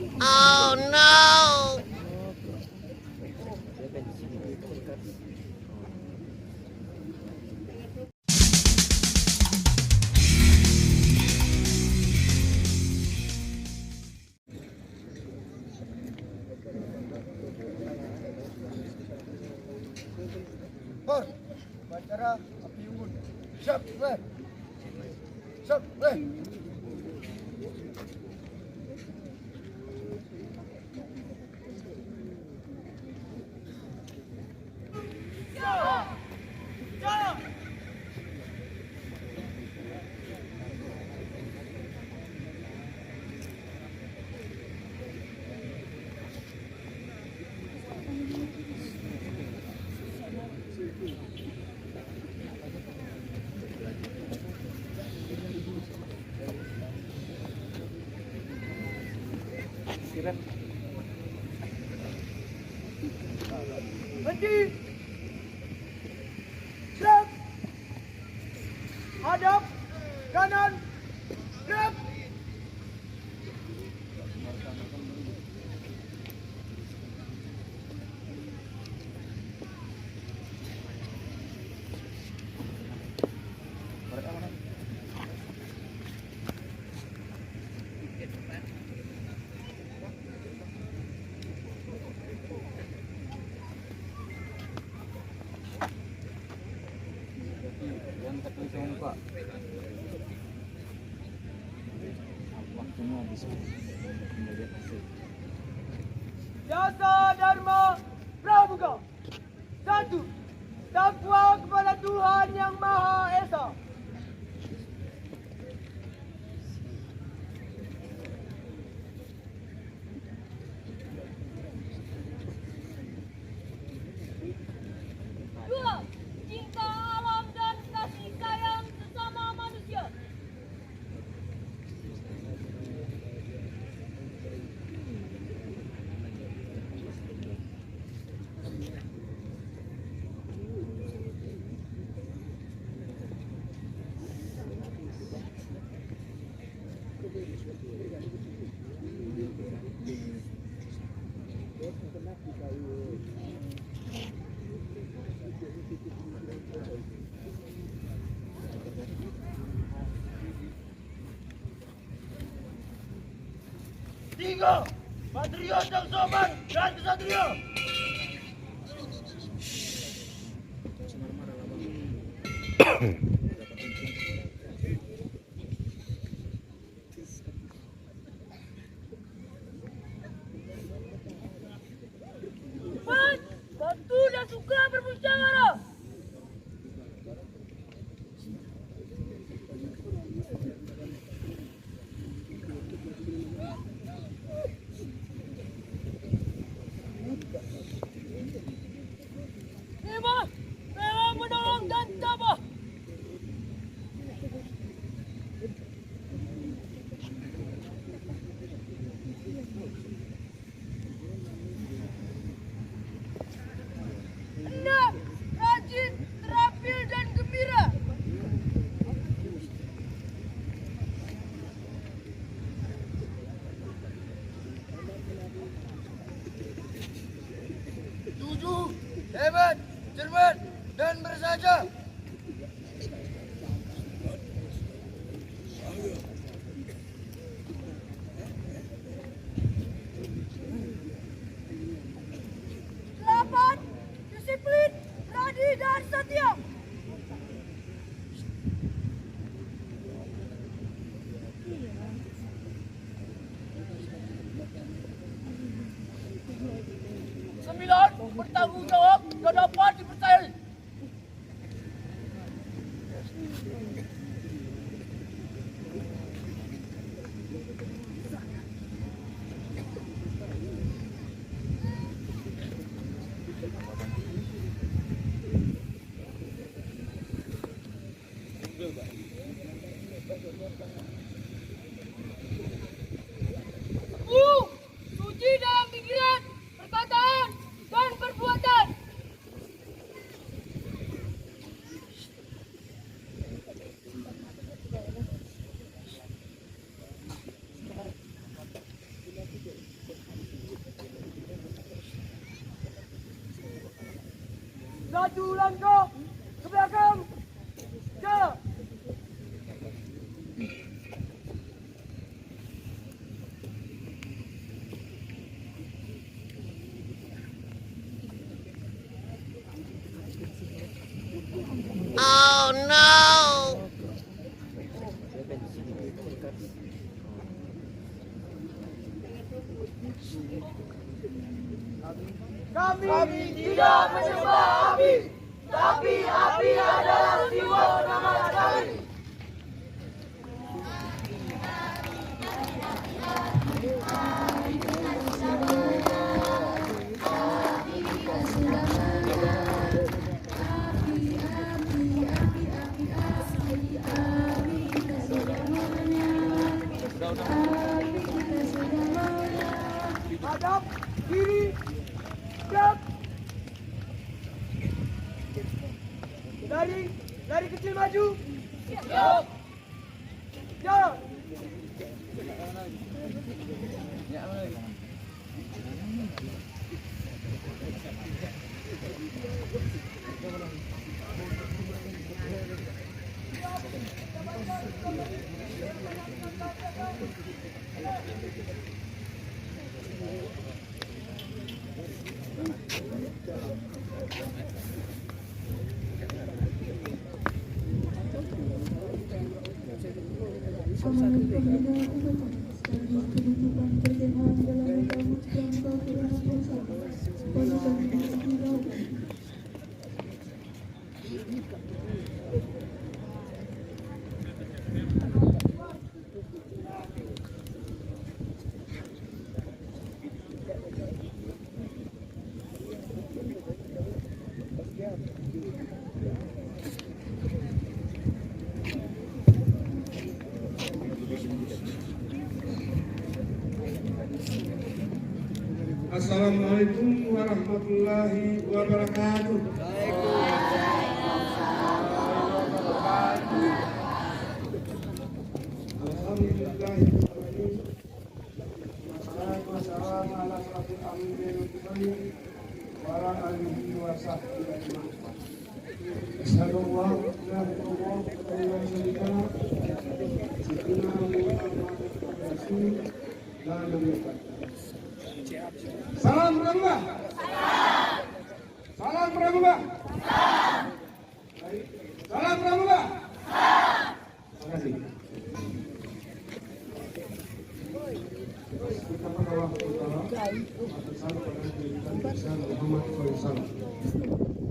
Oh no! Bor, upacara api unggun. Siap, boleh. Siap, boleh. Berhenti. Siap. Hadap. Kanan. Gerak. Jasa Dharma Pramuka. 1. Takwa kepada Tuhan Yang Maha Esa. 2. Cinta alam dan kasih sayang sesama manusia. 3. Patriot yang sopan dan kesatria. 4. Bantu dan suka bermusyawarah. 5. Rela menolong dan tabah. 6. Rajin, terampil dan gembira. 7. Hebat, cermat dan bersahaja. 8. Disiplin, berani dan setia. 9. Bertanggung jawab dan dapat dipercayai. 10. Suci dalam pikiran, perkataan dan perbuatan. Maju langkah ke belakang. Ya. Oh no! Kami tidak menyembah api, tapi api adalah simbol nama kami. Hadap kiri, gerak. Lari kecil maju. Siap. Jalan. Assalamualaikum warahmatullahi wabarakatuh. Alhamdulillahirrahmanirrahim. Wassalatu wassalamu ala asyrafil anbiya'i wal mursalin wa ala alihi wa sahbihi ajma'in. Asyhadu an la ilaha illallah wa asyhadu anna sayyidina Muhammadan rasulullah la nabiyya. Salam Pramuka. Salam Pramuka. Salam Pramuka. Terima kasih. Kita berdoa kepada Allah. Muhammad SAW.